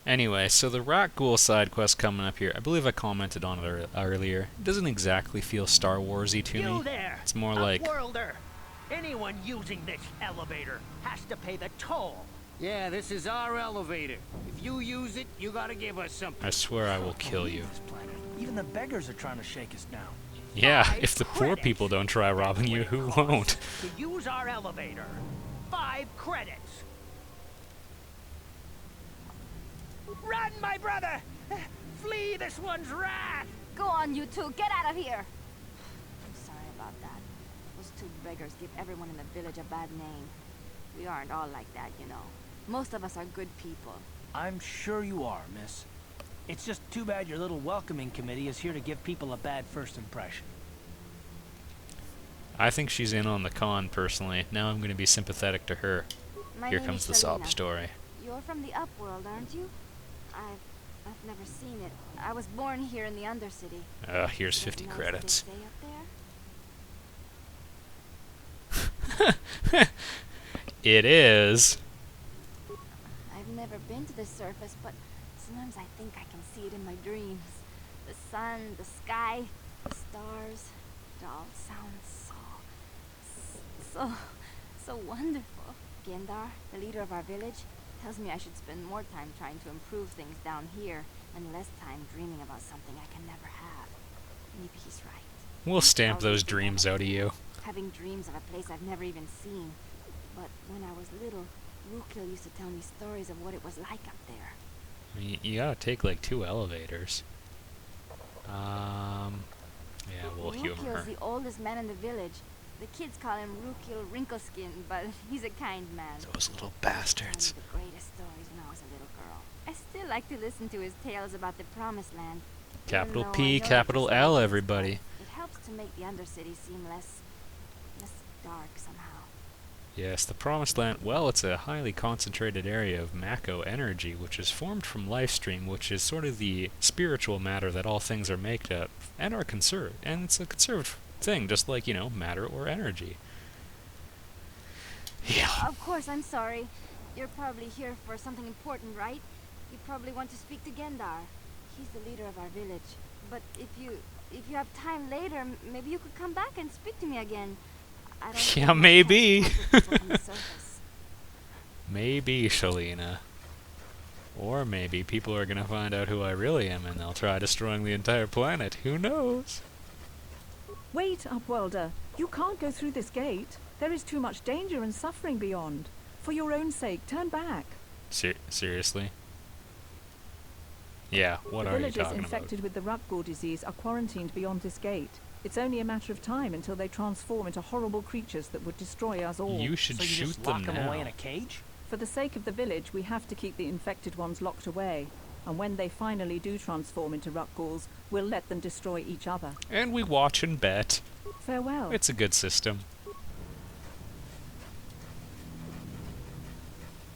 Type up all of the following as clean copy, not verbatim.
Anyway, so the Rat Ghoul side quest coming up here, I believe I commented on it earlier. It doesn't exactly feel Star Warsy to me. You there! It's more like... Upworlder! Anyone using this elevator has to pay the toll. Yeah, this is our elevator. If you use it, you gotta give us something. I swear I will kill you. This planet. Even the beggars are trying to shake us down. Yeah, if the poor people don't try robbing you, who won't? To use our elevator. 5 credits. Run, my brother! Flee this one's wrath! Go on, you two. Get out of here. I'm sorry about that. Those 2 beggars give everyone in the village a bad name. We aren't all like that, you know. Most of us are good people. I'm sure you are, miss. It's just too bad your little welcoming committee is here to give people a bad first impression. I think she's in on the con, personally. Now I'm going to be sympathetic to her. Here comes the sob story. You're from the Upworld, aren't you? I've never seen it. I was born here in the Undercity. Here's 50 credits. It is. I've never been to the surface, but sometimes I think I can see it in my dreams. The sun, the sky, the stars. It all sounds so wonderful. Gendar, the leader of our village, tells me I should spend more time trying to improve things down here and less time dreaming about something I can never have. Maybe he's right. We'll stamp those dreams out of you. Having dreams of a place I've never even seen. But when I was little, Rukil used to tell me stories of what it was like up there. I mean, you gotta take like 2 elevators. Yeah, we'll humor her. Rukil's the oldest man in the village. The kids call him Rukil Wrinkleskin, but he's a kind man. Those little bastards. He told me the greatest stories when I was a little girl. I still like to listen to his tales about the Promised Land. Capital P, capital L, everybody. It helps to make the Undercity seem less dark somehow. Yes, the Promised Land, well, it's a highly concentrated area of Mako energy, which is formed from Lifestream, which is sort of the spiritual matter that all things are made of, and are conserved. And it's a conserved thing, just like, you know, matter or energy. Yeah. Of course, I'm sorry. You're probably here for something important, right? You probably want to speak to Gendar. He's the leader of our village. But if you have time later, maybe you could come back and speak to me again. I don't Yeah, maybe. maybe, Maybe, Shalina. Or maybe people are gonna find out who I really am and they'll try destroying the entire planet. Who knows? Wait, Upworlder. You can't go through this gate. There is too much danger and suffering beyond. For your own sake, turn back. Seriously? Yeah, what are you villagers talking infected about? with the Rukgor disease are quarantined beyond this gate. It's only a matter of time until they transform into horrible creatures that would destroy us all. You should So you shoot just them lock them now. away in a cage? For the sake of the village, we have to keep the infected ones locked away. And when they finally do transform into Rukgors, we'll let them destroy each other. And we watch and bet. Farewell. It's a good system.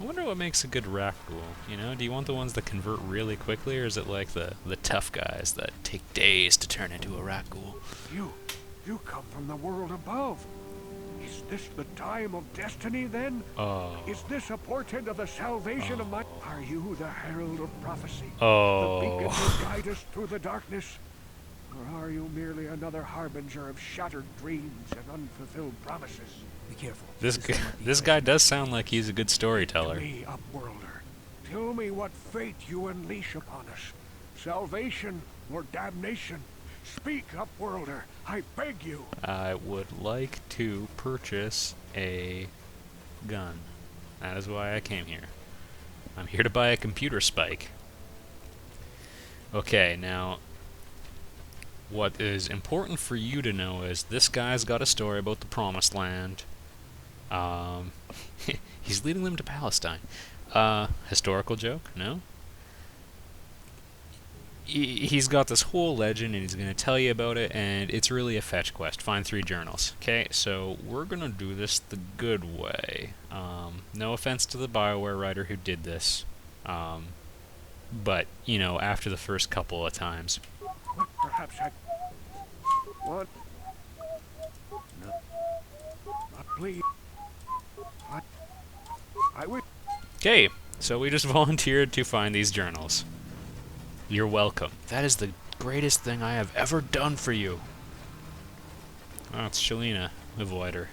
I wonder what makes a good rat ghoul, you know? Do you want the ones that convert really quickly, or is it like the tough guys that take days to turn into a rat ghoul? You come from the world above. Is this the time of destiny, then? Oh. Is this a portent of the salvation of my... Are you the herald of prophecy? Oh. The beacon to guide us through the darkness? Or are you merely another harbinger of shattered dreams and unfulfilled promises? Be careful. This guy does sound like he's a good storyteller. To me, Upworlder, tell me what fate you unleash upon us. Salvation or damnation? Speak, Upworlder, I beg you. I would like to purchase a gun. That is why I came here. I'm here to buy a computer spike. Okay, now, what is important for you to know is this guy's got a story about the Promised Land. He's leading them to Palestine. Historical joke? No? He's got this whole legend, and he's going to tell you about it, and it's really a fetch quest. Find 3 journals. Okay, so we're going to do this the good way. No offense to the BioWare writer who did this. But, you know, after the first couple of times. Perhaps I... What? No. Not please. I would... Okay, So we just volunteered to find these journals. You're welcome. That is the greatest thing I have ever done for you. Oh, it's Shalina. Avoid her.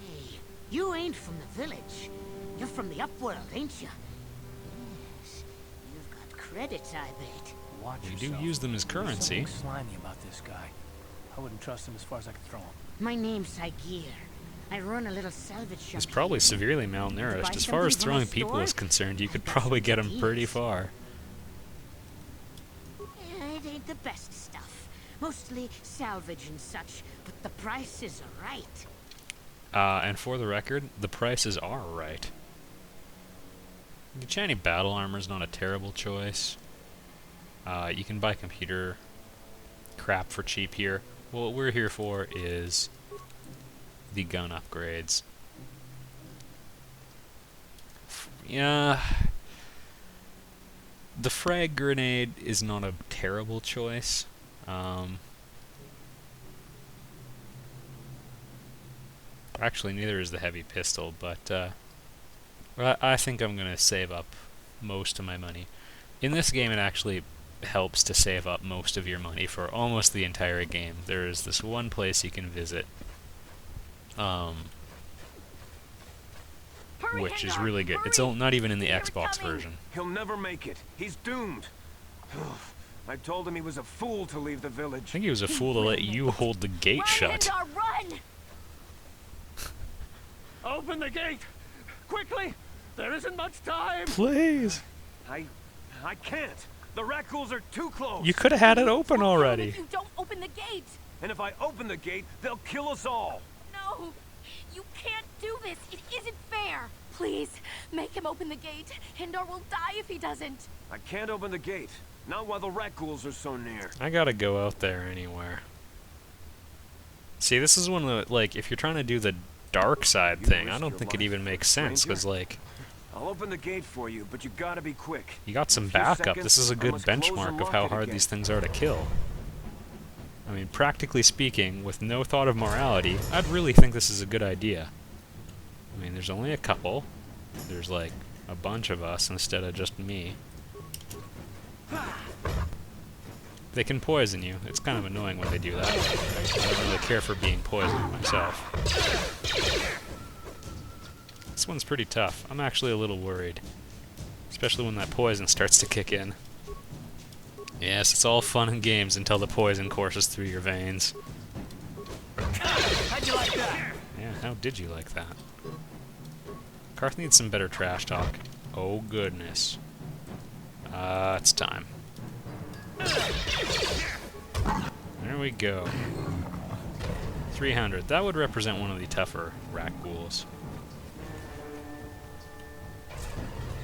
Hey, you ain't from the village. You're from the upworld, ain't you? Yes. You've got credits, I bet. Watch We yourself. do use them as There's currency. something slimy about this guy. I wouldn't trust him as far as I could throw him. My name's Saigir. I run a little salvage shop. He's probably here. severely Buy malnourished. As far as something from throwing a people store? is concerned, you could That's probably what get it him pretty is. far. It ain't the best stuff. Mostly salvage and such, but the prices are right. And for the record, the prices are right. Enchanting battle armor is not a terrible choice. You can buy computer crap for cheap here. What we're here for is the gun upgrades. Yeah, the frag grenade is not a terrible choice. Actually, neither is the heavy pistol, but I think I'm going to save up most of my money. In this game, it actually helps to save up most of your money for almost the entire game. There is this one place you can visit, which is really good. It's not even in the Xbox version. He'll never make it. He's doomed. I told him he was a fool to leave the I village. think he was a fool to let you hold the gate shut. Run! Open the gate! Quickly! There isn't much time! Please! I can't. The rat ghouls are too close. You could have had it open already. If you don't open the gate! And if I open the gate, they'll kill us all. No! You can't do this! It isn't fair! Please, make him open the gate. Hindar will die if he doesn't. I can't open the gate. Not while the rat ghouls are so near. I gotta go out there anywhere. See, this is one of the, like, if you're trying to do the dark side You thing, I risked don't your think it life even for makes a sense, stranger? because, like, I'll open the gate for you, but you gotta be quick. you got some In a few backup. seconds, This is a I good must close and benchmark of lock how it hard again. these things are to kill. I mean, practically speaking, with no thought of morality, I'd really think this is a good idea. I mean, there's only a couple. There's, like, a bunch of us instead of just me. They can poison you. It's kind of annoying when they do that. I don't really care for being poisoned myself. This one's pretty tough. I'm actually a little worried. Especially when that poison starts to kick in. Yes, it's all fun and games until the poison courses through your veins. How'd you like that? Yeah, how did you like that? Karth needs some better trash talk. Oh goodness. It's time. There we go. 300. That would represent one of the tougher rat ghouls.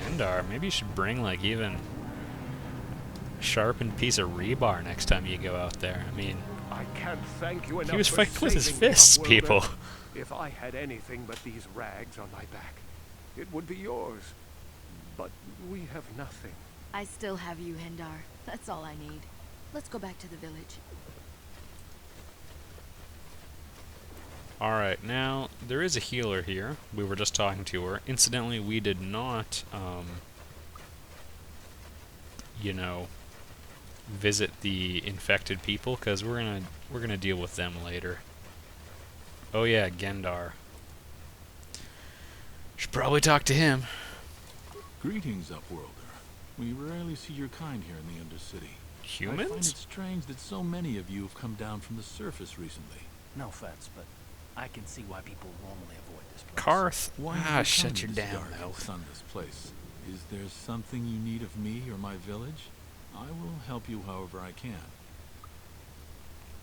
Endar, maybe you should bring, like, even a sharpened piece of rebar next time you go out there. I mean, I can't thank you enough. he was for fighting with his saving me, fists, Upworlder. people. If I had anything but these rags on my back, it would be yours. But we have nothing. I still have you, Hindar. That's all I need. Let's go back to the village. Alright, now, there is a healer here. We were just talking to her. Incidentally, we did not, you know, visit the infected people, because we're gonna deal with them later. Oh yeah, Gendar. Should probably talk to him. Greetings, Upworlder. We rarely see your kind here in the Undercity. I find it Humans? strange that so many of you have come down from the surface recently. No offense, but I can see why people normally avoid this place. Karth? Why have you Shut come your to this damn dark and mouth. sunless place? Is there something you need of me or my village? I will help you however I can.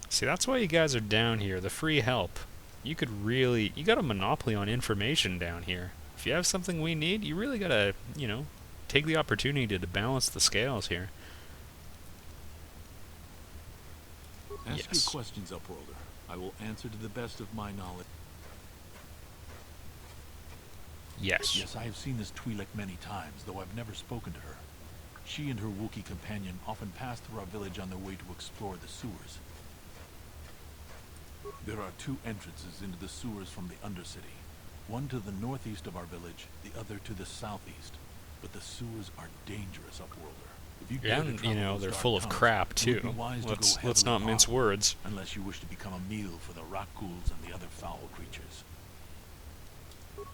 See, that's why you guys are down here, the free help. You could really, you got a monopoly on information down here. If you have something we need, you really gotta, you know, take the opportunity to balance the scales here. Ask Yes. your questions, Upworlder. I will answer to the best of my knowledge. Yes. Yes, I have seen this Twi'lek many times, though I've never spoken to her. She and her Wookiee companion often pass through our village on their way to explore the sewers. There are two entrances into the sewers from the Undercity. One to the northeast of our village, the other to the southeast. But the sewers are dangerous, Upworlder. If you Yeah, dare to and, travel you know, those they're dark full of tunnels, crap, it would too. be wise to go Let's heavily not mince armed, words. unless you wish to become a meal for the rock ghouls and the other foul creatures.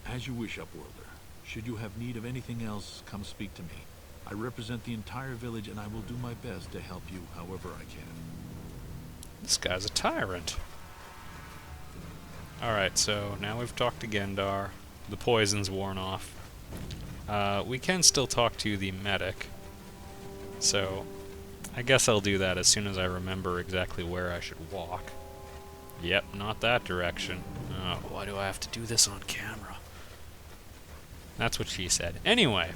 As you wish, Upworlder. Should you have need of anything else, come speak to me. I represent the entire village, and I will do my best to help you however I can. This guy's a tyrant. Alright, so now we've talked to Gendar. The poison's worn off. We can still talk to the medic. So, I guess I'll do that as soon as I remember exactly where I should walk. Yep, not that direction. Oh, why do I have to do this on camera? That's what she said. Anyway,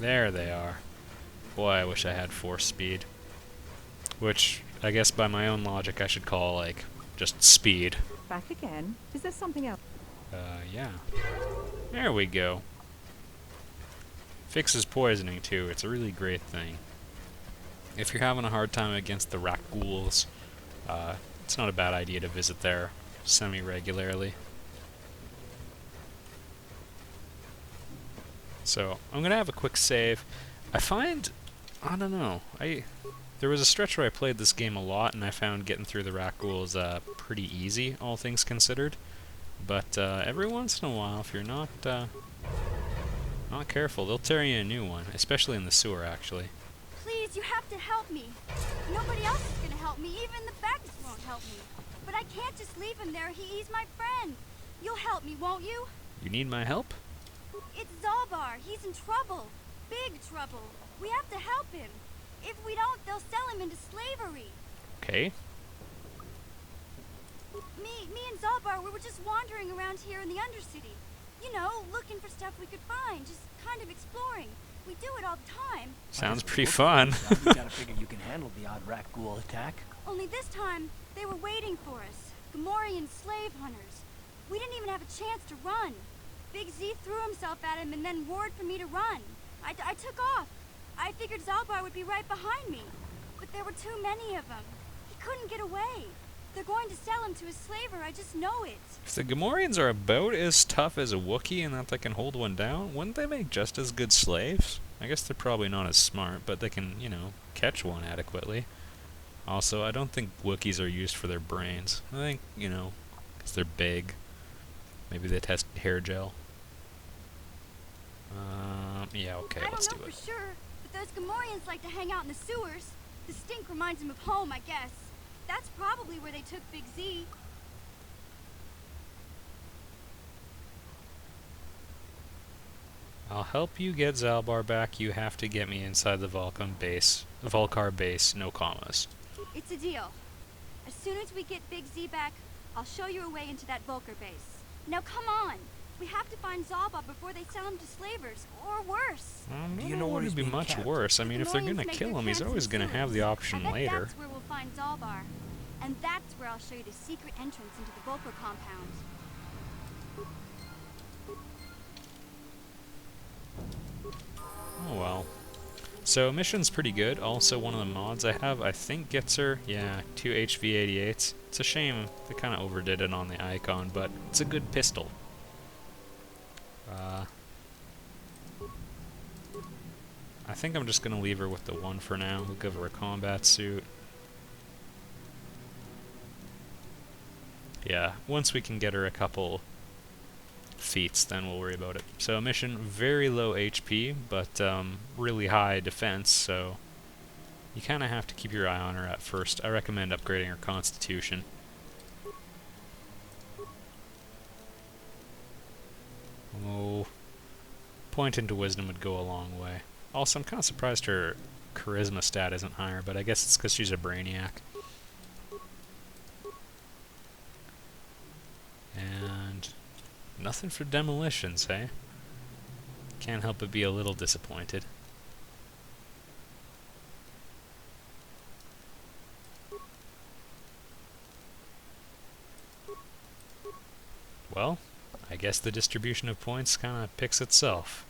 there they are. Boy, I wish I had force speed. Which, I guess by my own logic, I should call, like, just speed. Back again? Is there something else? Yeah. There we go. Fixes poisoning, too. It's a really great thing. If you're having a hard time against the rat ghouls, it's not a bad idea to visit there semi-regularly. So, I'm gonna have a quick save. I find... I don't know. There was a stretch where I played this game a lot, and I found getting through the rat ghouls pretty easy, all things considered. But every once in a while, if you're not careful, they'll tear you a new one, especially in the sewer, actually. Please, you have to help me. Nobody else is gonna help me. Even the beggars won't help me. But I can't just leave him there. He's my friend. You'll help me, won't you? You need my help? It's Zalbar. He's in trouble. Big trouble. We have to help him. If we don't, they'll sell him into slavery. Okay. Me and Zalbar, we were just wandering around here in the Undercity. You know, looking for stuff we could find, just kind of exploring. We do it all the time. Sounds pretty fun. You gotta figure you can handle the odd rat ghoul attack. Only this time, they were waiting for us. Gamorrean slave hunters. We didn't even have a chance to run. Big Z threw himself at him and then roared for me to run. I took off. I figured Zalbar would be right behind me. But there were too many of them. He couldn't get away. They're going to sell him to a slaver, I just know it. If the Gamorreans are about as tough as a Wookiee and that they can hold one down, wouldn't they make just as good slaves? I guess they're probably not as smart, but they can, you know, catch one adequately. Also, I don't think Wookiees are used for their brains. I think, you know, because they're big. Maybe they test hair gel. Yeah, okay, let's do I don't know it. for sure, but those Gamorreans like to hang out in the sewers. The stink reminds them of home, I guess. That's probably where they took Big Z. I'll help you get Zalbar back. You have to get me inside the Volcar base, no commas. It's a deal. As soon as we get Big Z back, I'll show you a way into that Volcar base. Now come on! We have to find Zalbar before they sell him to slavers, or worse. Do you know where it he's would be being much kept? worse. I mean, if they're Gamorreans gonna make kill their him, he's camps always in gonna have the sewers. option I bet later. that's where we'll find Zalbar. And that's where I'll show you the secret entrance into the Volcar compound. Oh well. So, mission's pretty good. Also, one of the mods I have, I think, gets her, 2 HV88s. It's a shame they kind of overdid it on the icon, but it's a good pistol. I think I'm just going to leave her with the one for now. We'll give her a combat suit. Yeah, once we can get her a couple feats, then we'll worry about it. So mission, very low HP, but really high defense, so you kind of have to keep your eye on her at first. I recommend upgrading her constitution. Oh, point into wisdom would go a long way. Also, I'm kind of surprised her charisma stat isn't higher, but I guess it's because she's a brainiac. And nothing for demolitions, hey? Can't help but be a little disappointed. Well, I guess the distribution of points kind of picks itself.